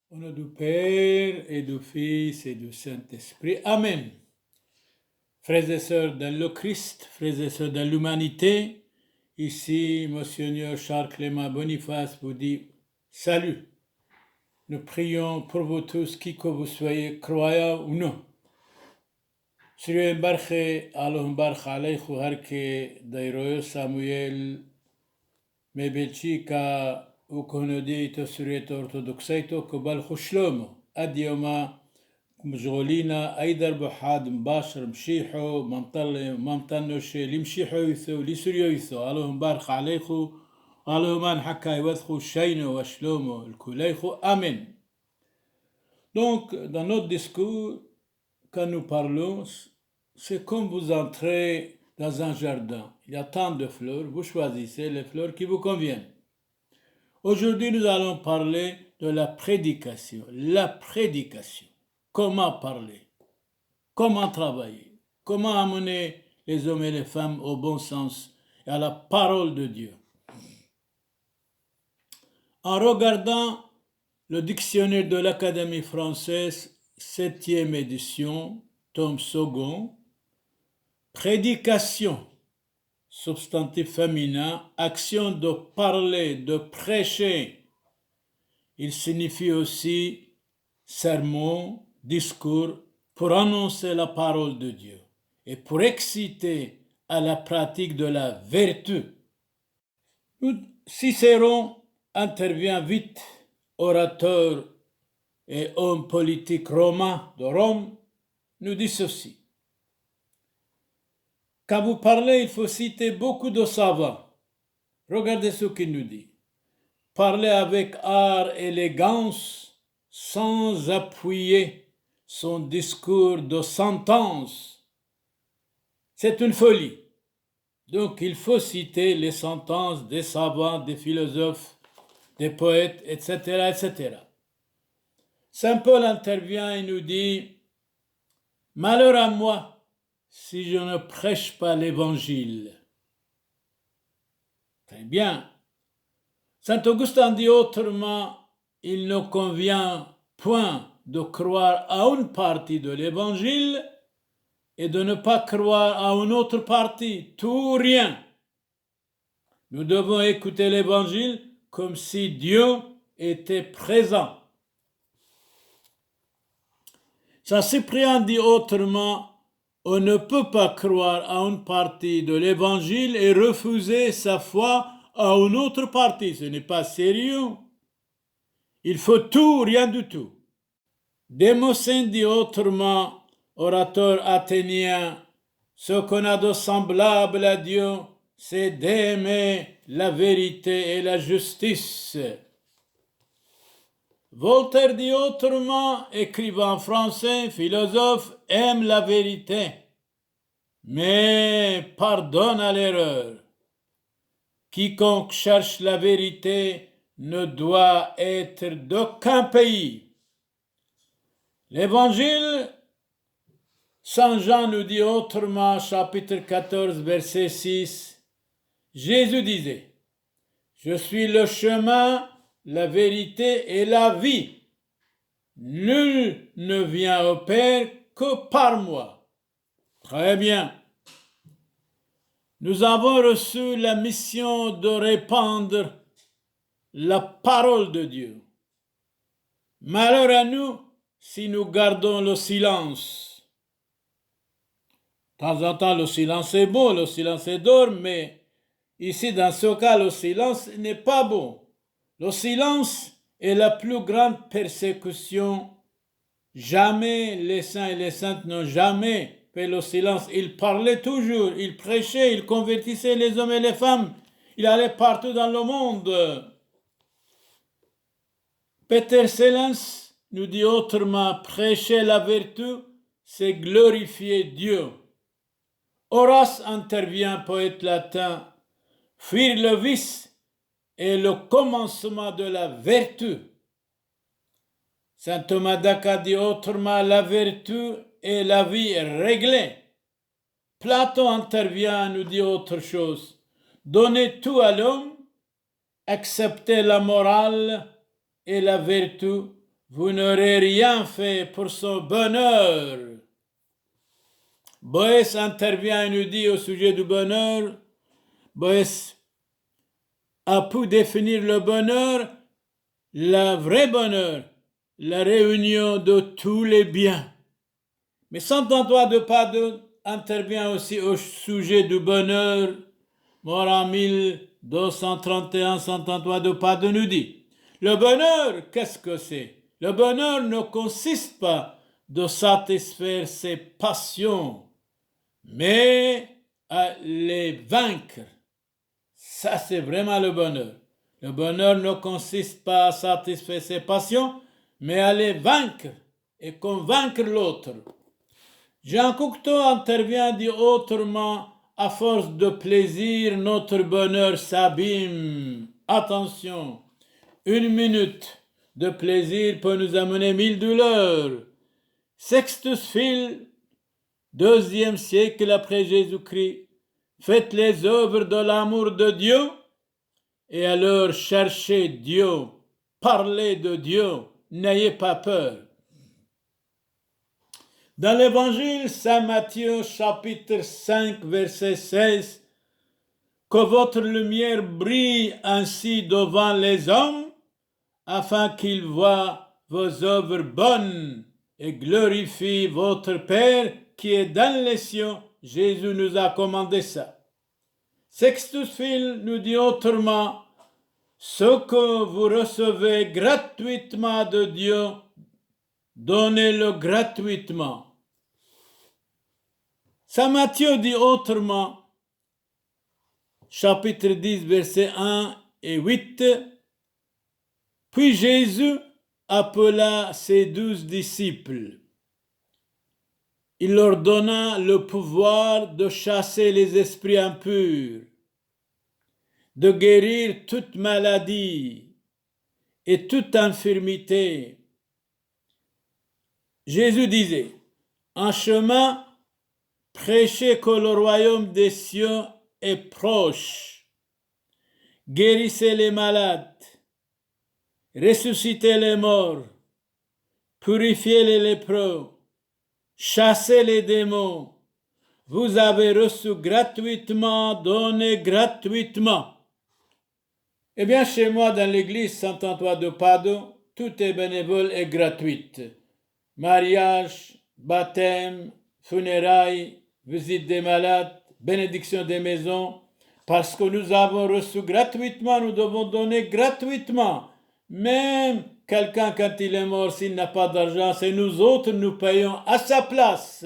Au nom du Père et du Fils et du Saint-Esprit. Amen. Frères et sœurs dans le Christ, frères et sœurs dans l'humanité, ici, Monseigneur Charles Clément Boniface vous dit salut. Nous prions pour vous tous, qui que vous soyez, croyants ou non. Sri Mbarche, Allahum Barche Aleichu Harke, Dairoyo Samuel, Mebelchika, Ukonodito Surieto Orthodoxaito, Kobal Chushlomo, Adioma, مشغولين أيدر بحاد مباشر مشيحو ممطنوش لمشيحو يثو لسوريو يثو اللهم بارك عليكو اللهم ان حكا يوثخو شينو وشلومو الكوليخو Amen. Donc, dans notre discours, quand nous parlons, c'est comme vous entrez dans un jardin. Il y a tant de fleurs, vous choisissez les fleurs qui vous conviennent. Aujourd'hui, nous allons parler de la prédication. La prédication. Comment parler? Comment travailler? Comment amener les hommes et les femmes au bon sens et à la parole de Dieu? En regardant le dictionnaire de l'Académie française, 7e édition, tome second, prédication, substantif féminin, action de parler, de prêcher. Il signifie aussi sermon, discours, pour annoncer la parole de Dieu et pour exciter à la pratique de la vertu. Cicéron intervient vite, orateur et homme politique romain de Rome, nous dit ceci. Quand vous parlez, il faut citer beaucoup de savants. Regardez ce qu'il nous dit. Parler avec art et élégance sans appuyer son discours de sentence, c'est une folie. Donc il faut citer les sentences des savants, des philosophes, des poètes, etc., etc. Saint Paul intervient et nous dit « Malheur à moi si je ne prêche pas l'évangile. » Très bien. Saint Augustin dit autrement, il ne convient point de croire à une partie de l'évangile et de ne pas croire à une autre partie, tout ou rien. Nous devons écouter l'évangile comme si Dieu était présent. Saint Cyprien dit autrement, on ne peut pas croire à une partie de l'évangile et refuser sa foi à une autre partie. Ce n'est pas sérieux. Il faut tout, rien du tout. Démosthène dit autrement, orateur athénien, ce qu'on a de semblable à Dieu, c'est d'aimer la vérité et la justice. Voltaire dit autrement, écrivain français, philosophe, aime la vérité, mais pardonne à l'erreur. Quiconque cherche la vérité ne doit être d'aucun pays. L'évangile, Saint Jean nous dit autrement, chapitre 14, verset 6, Jésus disait, « Je suis le chemin, la vérité et la vie. Nul ne vient au Père que par moi. » Très bien. Nous avons reçu la mission de répandre la parole de Dieu. Malheur à nous si nous gardons le silence. De temps en temps, le silence est beau, le silence est d'or, mais ici, dans ce cas, le silence n'est pas bon. Le silence est la plus grande persécution. Jamais les saints et les saintes n'ont jamais fait le silence. Ils parlaient toujours, ils prêchaient, ils convertissaient les hommes et les femmes. Ils allaient partout dans le monde. Peter Sellens nous dit autrement, prêcher la vertu, c'est glorifier Dieu. Horace intervient, poète latin, fuir le vice est le commencement de la vertu. Saint Thomas d'Aquin dit autrement, la vertu est la vie réglée. Platon intervient, nous dit autre chose. Donner tout à l'homme, accepter la morale et la vertu, vous n'aurez rien fait pour son bonheur. Boès intervient et nous dit au sujet du bonheur, Boès a pu définir le bonheur, le vrai bonheur, la réunion de tous les biens. Mais Saint Antoine de Padoue intervient aussi au sujet du bonheur. Mort en 1231, Saint Antoine de Padoue nous dit, le bonheur, qu'est-ce que c'est? Le bonheur ne consiste pas de satisfaire ses passions, mais à les vaincre. Ça, c'est vraiment le bonheur. Le bonheur ne consiste pas à satisfaire ses passions, mais à les vaincre et convaincre l'autre. Jean Cocteau intervient dit autrement, à force de plaisir, notre bonheur s'abîme. Attention, 1 minute de plaisir peut nous amener 1000 douleurs. Sextus Fil, 2e siècle après Jésus-Christ, faites les œuvres de l'amour de Dieu et alors cherchez Dieu, parlez de Dieu, n'ayez pas peur. Dans l'évangile Saint Matthieu chapitre 5 verset 16, que votre lumière brille ainsi devant les hommes, afin qu'ils voient vos œuvres bonnes et glorifient votre Père qui est dans les cieux. Jésus nous a commandé ça. Sextus Fil nous dit autrement, ce que vous recevez gratuitement de Dieu, donnez-le gratuitement. Saint Matthieu dit autrement, chapitre 10, versets 1 et 8, puis Jésus appela ses 12 disciples. Il leur donna le pouvoir de chasser les esprits impurs, de guérir toute maladie et toute infirmité. Jésus disait, en chemin, prêchez que le royaume des cieux est proche. Guérissez les malades, ressuscitez les morts, purifiez les lépreux, chassez les démons. Vous avez reçu gratuitement, donnez gratuitement. Eh bien, chez moi, dans l'église Saint-Antoine de Padoue, tout est bénévole et gratuit. Mariage, baptême, funérailles, visite des malades, bénédiction des maisons. Parce que nous avons reçu gratuitement, nous devons donner gratuitement. Même quelqu'un, quand il est mort, s'il n'a pas d'argent, c'est nous autres, nous payons à sa place.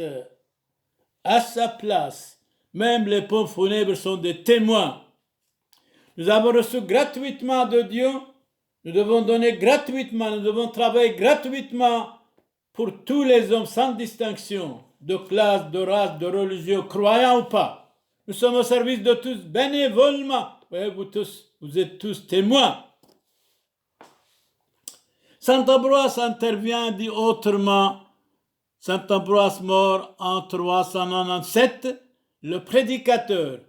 À sa place. Même les pompes funèbres sont des témoins. Nous avons reçu gratuitement de Dieu, nous devons donner gratuitement, nous devons travailler gratuitement pour tous les hommes sans distinction, de classe, de race, de religion, croyants ou pas. Nous sommes au service de tous bénévolement. Vous êtes tous témoins. Saint Ambroise intervient, dit autrement, Saint Ambroise mort en 397, le prédicateur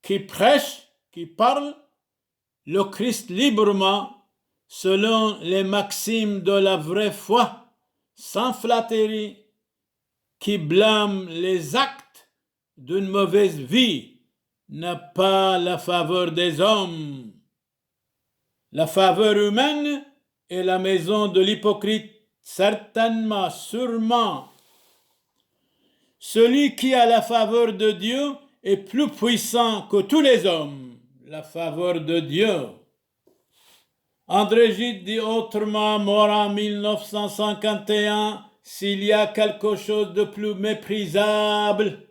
qui prêche, qui parle le Christ librement selon les maximes de la vraie foi, sans flatterie, qui blâme les actes d'une mauvaise vie, n'a pas la faveur des hommes. La faveur humaine est la maison de l'hypocrite, certainement, sûrement. Celui qui a la faveur de Dieu est plus puissant que tous les hommes. La faveur de Dieu. André Gide dit autrement, mort en 1951, s'il y a quelque chose de plus méprisable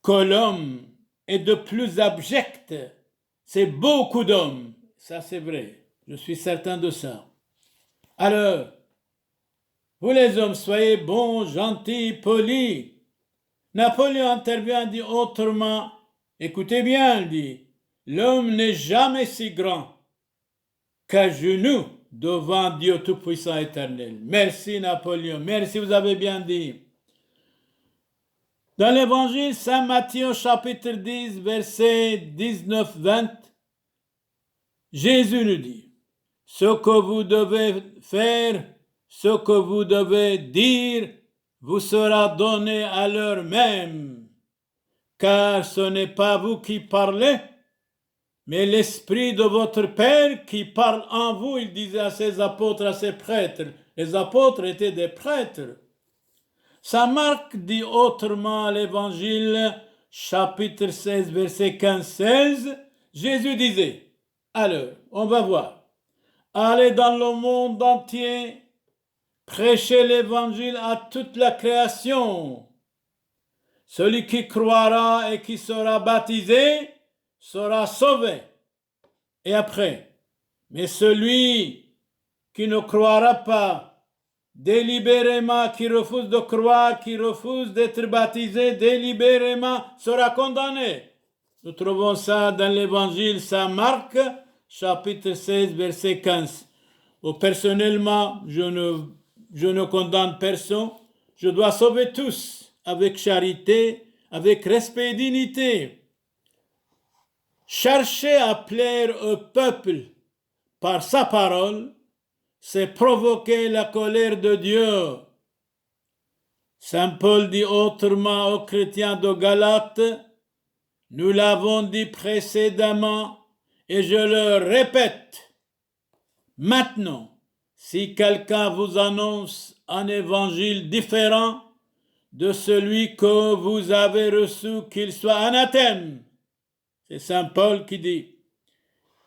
que l'homme et de plus abject, c'est beaucoup d'hommes. Ça, c'est vrai. Je suis certain de ça. Alors, vous les hommes, soyez bons, gentils, polis. Napoléon intervient, dit autrement, écoutez bien, il dit, l'homme n'est jamais si grand qu'à genoux devant Dieu Tout-Puissant éternel. Merci Napoléon, merci, vous avez bien dit. Dans l'évangile Saint Matthieu chapitre 10, versets 19-20, Jésus nous dit, ce que vous devez faire, ce que vous devez dire, vous sera donné à l'heure même, car ce n'est pas vous qui parlez, mais l'Esprit de votre Père qui parle en vous. Il disait à ses apôtres, à ses prêtres. Les apôtres étaient des prêtres. Saint Marc dit autrement l'Évangile, chapitre 16, verset 15-16. Jésus disait, alors, on va voir, allez dans le monde entier, prêchez l'Évangile à toute la création. Celui qui croira et qui sera baptisé sera sauvé. Et après, mais celui qui ne croira pas, délibérément, qui refuse de croire, qui refuse d'être baptisé, délibérément sera condamné. Nous trouvons ça dans l'Évangile Saint Marc, chapitre 16, verset 15. Personnellement, je ne condamne personne. Je dois sauver tous avec charité, avec respect et dignité. Chercher à plaire au peuple par sa parole, c'est provoquer la colère de Dieu. Saint Paul dit autrement aux chrétiens de Galate, nous l'avons dit précédemment et je le répète. Maintenant, si quelqu'un vous annonce un évangile différent de celui que vous avez reçu, qu'il soit anathème. C'est Saint Paul qui dit,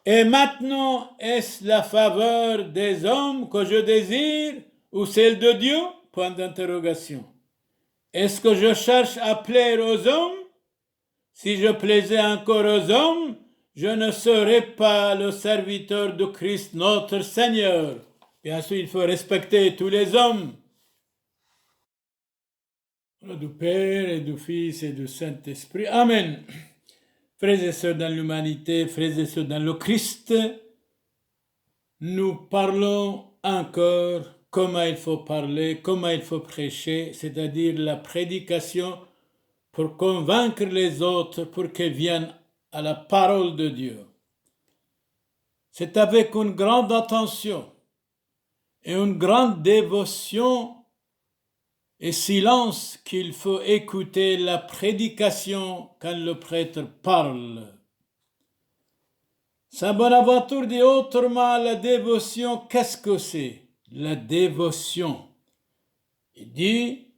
et maintenant, est-ce la faveur des hommes que je désire ou celle de Dieu? Point d'interrogation. Est-ce que je cherche à plaire aux hommes? Si je plaisais encore aux hommes, je ne serais pas le serviteur de Christ notre Seigneur. Bien sûr, il faut respecter tous les hommes. Du Père et du Fils et du Saint-Esprit. Amen. Frères et sœurs dans l'humanité, frères et sœurs dans le Christ, nous parlons encore comment il faut parler, comment il faut prêcher, c'est-à-dire la prédication pour convaincre les autres pour qu'ils viennent à la parole de Dieu. C'est avec une grande attention et une grande dévotion et silence qu'il faut écouter la prédication quand le prêtre parle. Saint Bonaventure dit autrement la dévotion, qu'est-ce que c'est? La dévotion. Il dit,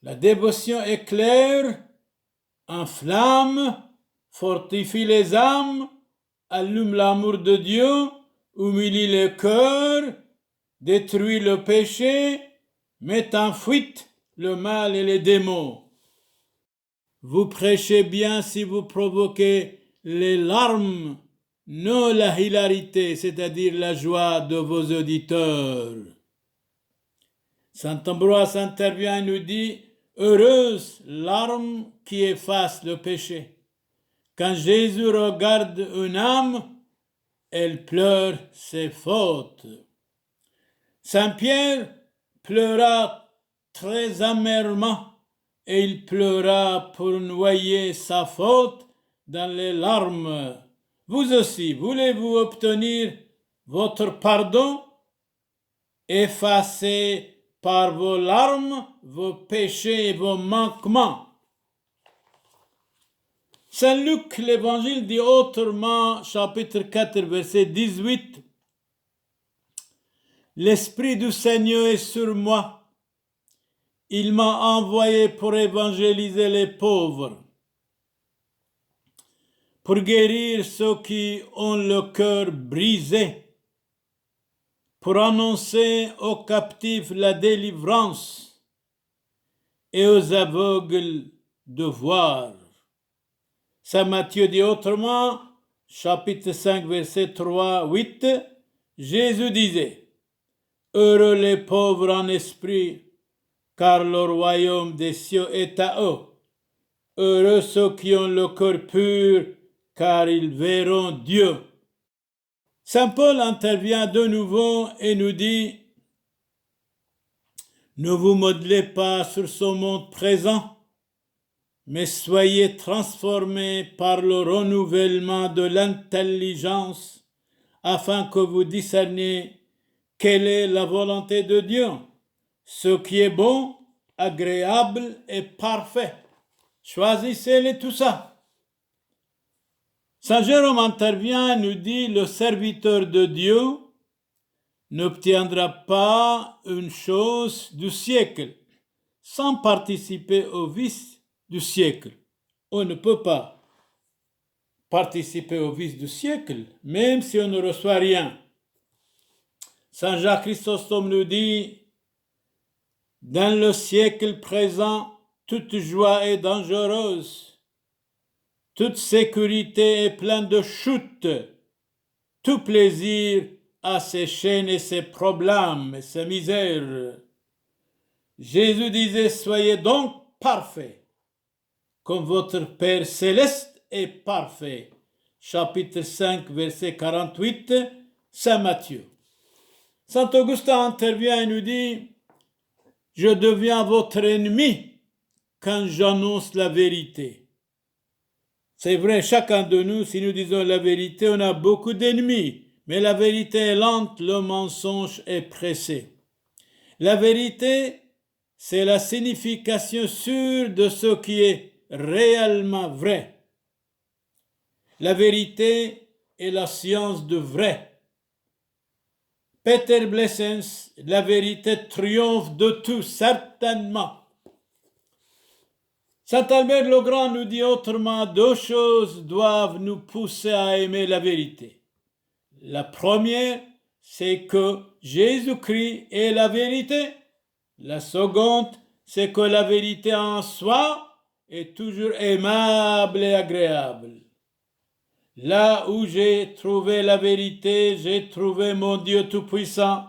la dévotion éclaire, enflamme, fortifie les âmes, allume l'amour de Dieu, humilie le cœur, détruit le péché, met en fuite le mal et les démons. Vous prêchez bien si vous provoquez les larmes, non la hilarité, c'est-à-dire la joie de vos auditeurs. Saint Ambroise intervient et nous dit, heureuse larme qui efface le péché. Quand Jésus regarde une âme, elle pleure ses fautes. Saint Pierre pleura très amèrement et il pleura pour noyer sa faute dans les larmes. Vous aussi, voulez-vous obtenir votre pardon? Effacez par vos larmes vos péchés et vos manquements. Saint Luc, l'Évangile dit autrement, chapitre 4, verset 18, l'Esprit du Seigneur est sur moi. Il m'a envoyé pour évangéliser les pauvres, pour guérir ceux qui ont le cœur brisé, pour annoncer aux captifs la délivrance et aux aveugles de voir. Saint Matthieu dit autrement, chapitre 5, verset 3, 8, Jésus disait, heureux les pauvres en esprit, car le royaume des cieux est à eux. Heureux ceux qui ont le cœur pur, car ils verront Dieu. Saint Paul intervient de nouveau et nous dit, ne vous modelez pas sur ce monde présent, mais soyez transformés par le renouvellement de l'intelligence, afin que vous discerniez quelle est la volonté de Dieu, ce qui est bon, agréable et parfait. Choisissez-les tout ça. Saint Jérôme intervient et nous dit, le serviteur de Dieu n'obtiendra pas une chose du siècle sans participer au vice du siècle. On ne peut pas participer au vice du siècle, même si on ne reçoit rien. Saint Jacques Chrysostome nous dit, dans le siècle présent, toute joie est dangereuse, toute sécurité est pleine de chutes, tout plaisir a ses chaînes et ses problèmes et ses misères. Jésus disait, soyez donc parfaits, comme votre Père céleste est parfait. Chapitre 5, verset 48, Saint Matthieu. Saint Augustin intervient et nous dit, je deviens votre ennemi quand j'annonce la vérité. C'est vrai, chacun de nous, si nous disons la vérité, on a beaucoup d'ennemis, mais la vérité est lente, le mensonge est pressé. La vérité, c'est la signification sûre de ce qui est réellement vrai. La vérité est la science du vrai. Peter Blessens, la vérité triomphe de tout, certainement. Saint Albert le Grand nous dit autrement, deux choses doivent nous pousser à aimer la vérité. La première, c'est que Jésus-Christ est la vérité. La seconde, c'est que la vérité en soi est toujours aimable et agréable. Là où j'ai trouvé la vérité, j'ai trouvé mon Dieu Tout-Puissant.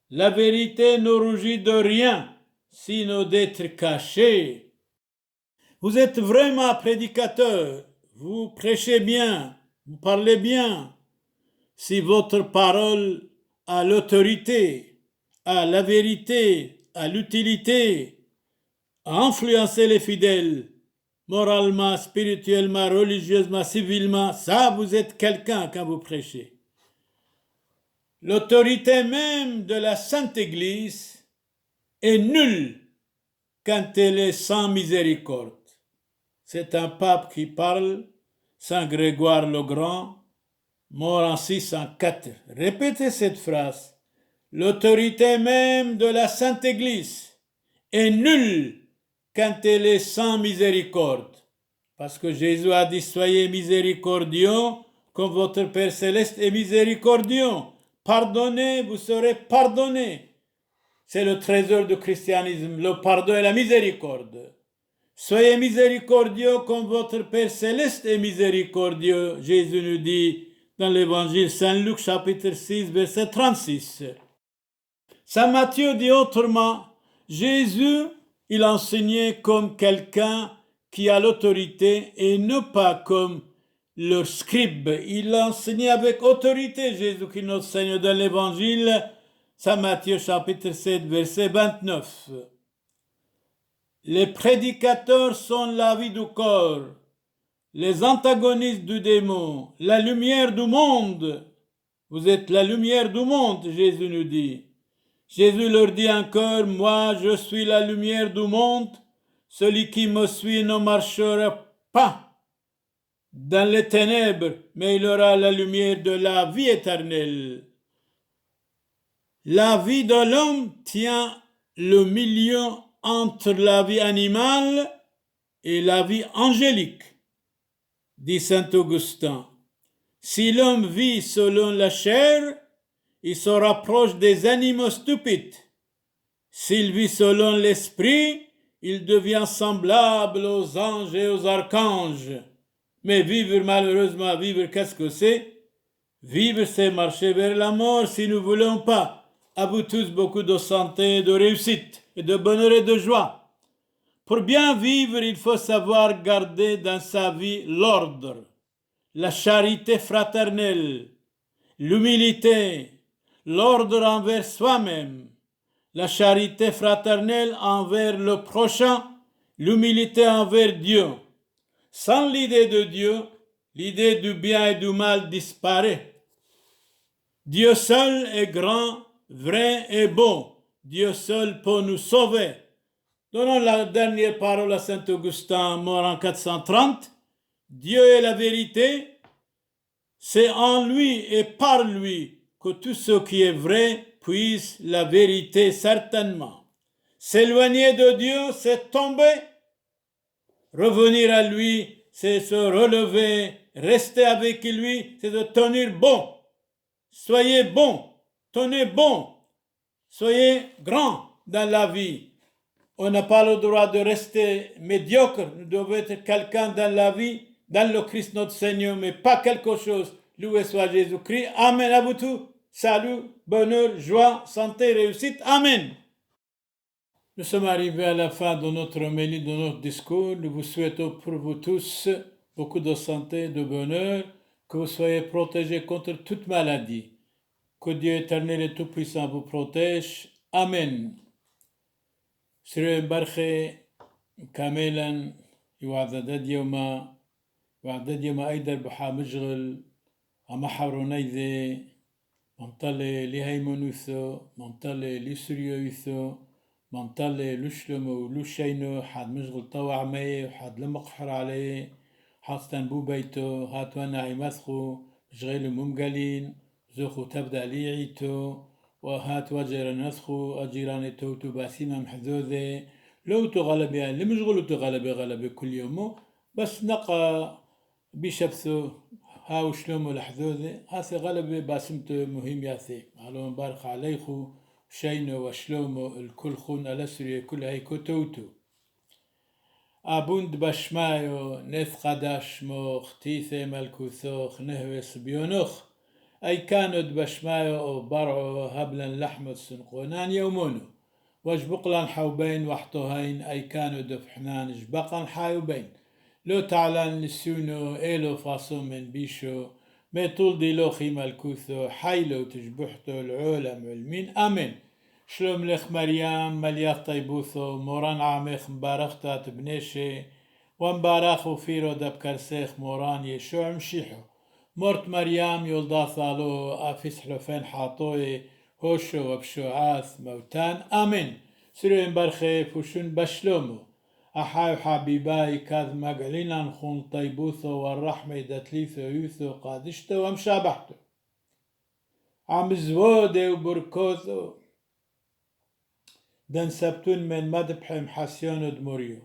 La vérité ne rougit de rien, sinon d'être cachée. Vous êtes vraiment prédicateur, vous prêchez bien, vous parlez bien. Si votre parole a l'autorité, a la vérité, a l'utilité, a influencé les fidèles, moralement, spirituellement, religieusement, civilement, ça, vous êtes quelqu'un quand vous prêchez. L'autorité même de la Sainte Église est nulle quand elle est sans miséricorde. C'est un pape qui parle, Saint Grégoire le Grand, mort en 604. Répétez cette phrase. L'autorité même de la Sainte Église est nulle quand elle est sans miséricorde. Parce que Jésus a dit, soyez miséricordieux comme votre Père céleste est miséricordieux. Pardonnez, vous serez pardonnés. C'est le trésor du christianisme, le pardon et la miséricorde. Soyez miséricordieux comme votre Père céleste est miséricordieux. Jésus nous dit dans l'évangile Saint-Luc chapitre 6 verset 36. Saint Matthieu dit autrement, Jésus, il enseignait comme quelqu'un qui a l'autorité et non pas comme leur scribe. Il enseignait avec autorité, Jésus qui nous enseigne dans l'évangile Saint Matthieu chapitre 7 verset 29. Les prédicateurs sont la vie du corps, les antagonistes du démon, la lumière du monde. Vous êtes la lumière du monde, Jésus nous dit. Jésus leur dit encore, moi je suis la lumière du monde, celui qui me suit ne marchera pas dans les ténèbres, mais il aura la lumière de la vie éternelle. La vie de l'homme tient le milieu entre la vie animale et la vie angélique, dit saint Augustin. Si l'homme vit selon la chair, il se rapproche des animaux stupides. S'il vit selon l'esprit, il devient semblable aux anges et aux archanges. Mais vivre, malheureusement, vivre, qu'est-ce que c'est? Vivre, c'est marcher vers la mort si nous ne voulons pas. À vous tous, beaucoup de santé, de réussite, et de bonheur et de joie. Pour bien vivre, il faut savoir garder dans sa vie l'ordre, la charité fraternelle, l'humilité, l'ordre envers soi-même, la charité fraternelle envers le prochain, l'humilité envers Dieu. Sans l'idée de Dieu, l'idée du bien et du mal disparaît. Dieu seul est grand, vrai et bon. Dieu seul peut nous sauver. Donnons la dernière parole à Saint Augustin, mort en 430. Dieu est la vérité. C'est en lui et par lui que tout ce qui est vrai puise la vérité certainement. S'éloigner de Dieu, c'est tomber. Revenir à lui, c'est se relever. Rester avec lui, c'est de tenir bon. Soyez bon, tenez bon, soyez grand dans la vie. On n'a pas le droit de rester médiocre. Nous devons être quelqu'un dans la vie, dans le Christ notre Seigneur, mais pas quelque chose. Loué soit Jésus-Christ. Amen à vous tous. Salut, bonheur, joie, santé, réussite. Amen. Nous sommes arrivés à la fin de notre homélie, de notre discours. Nous vous souhaitons pour vous tous beaucoup de santé, de bonheur, que vous soyez protégés contre toute maladie. Que Dieu éternel et tout-puissant vous protège. Amen. سري برخي كاملا يوعدد يوم أيدر بحا مشغل أما حورونيذي ممطلي لهيمونوثو ممطلي لسريوثو ممطلي لشلمو لشينو حد مشغل طوع مي وحد لمقحر عليه حاطن بو بيتو هاتوانا عمثخو مشغل ممقلين زوخو تبدأ ليعيتو وهات وجر نسخو أجيران توتو باسيما محذوذي لو تغلبي لمشغلو تغلبي كل يوم بس نقا بيشبثو هاو شلومو لحذوذي هاسي غلبي باسمتو مهم ياثي علو مبارك عليخو شينو وشلومو الكل خون ألسري كل هيكو توتو أبوند بشمايو نث قداش موخ تيثي ملكوثوخ نهوس بيونوخ أي كانوا بشمايو أو برعو هبلا لحمة سنقونان يومونو وجبقلان حوبين وحطوهين أي كانوا دفحنان جبقان حايوبين لو تعلن لسونو إلو فاصو من بيشو ما طول دي لو خيم الكوثو حيلو تجبحتو العولم والمين أمين شلوم لخ مريم ملياث طيبوثو موران عامخ مبارختا تبنيشي ومبارخو فيرو دبكرسيخ موران يشوع مشيحو مرت مريم يولدا ثالو أفيس حلفين حاطوي هوشو وبشوعاث موتان آمين سيرين برخي فوشون بشلومو أحاو حبيباي كاذ مقعلين خون طيبوثو والرحمة دتليثو يوثو قادشتو ومشابحتو عم زودي وبركوثو دن سبتون من مدبحم حسيون دموريو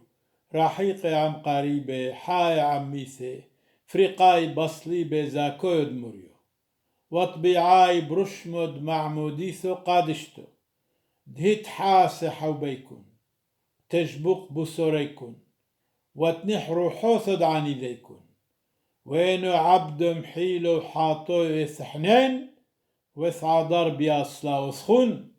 راحيقي عم قريبي حاي عم ميثي فريقاي بصلي بزاكود مريو وطبيعاي برشمد معموديثو قادشتو دهيت حاسة حوبيكون تجبق بصوريكون وتنحرو حوثد عن إذيكون وينو عبد محيلو حاطو يثحنين وثعدر بياصلا وثخون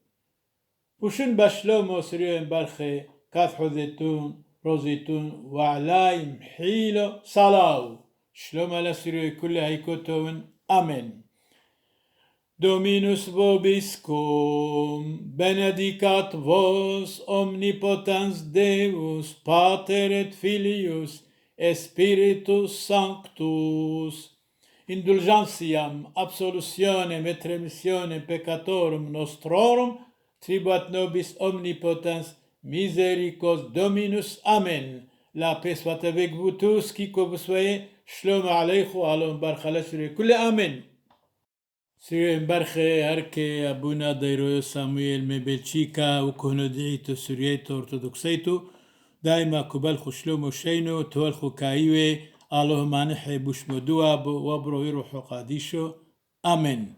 وشن بشلومو سريون برخي كاثحو ذيتون روزيتون وعلاي محيلو صلاو شلوم على سرير كل هيكوتون آمين Dominus vobiscum, benedicat vos omnipotens Deus, Pater et Filius, Spiritus Sanctus, indulgentiam, absolutionem et remissionem peccatorum nostrorum, tribuat nobis omnipotens misericors Dominus. Amen. La paix soit avec vous tous, qui que vous soyez. Shalom alaykum, alom barchala sur kul. Amen. Sur barche harke abuna dairo Samuel mebelchika وكهنو دعيتو سوريتو ortodoxeito دائما كبال خشلوم وشينو تولخو كايوه اللهم نحي بوشمدوا وبرو يروحو قاديشو. آمين.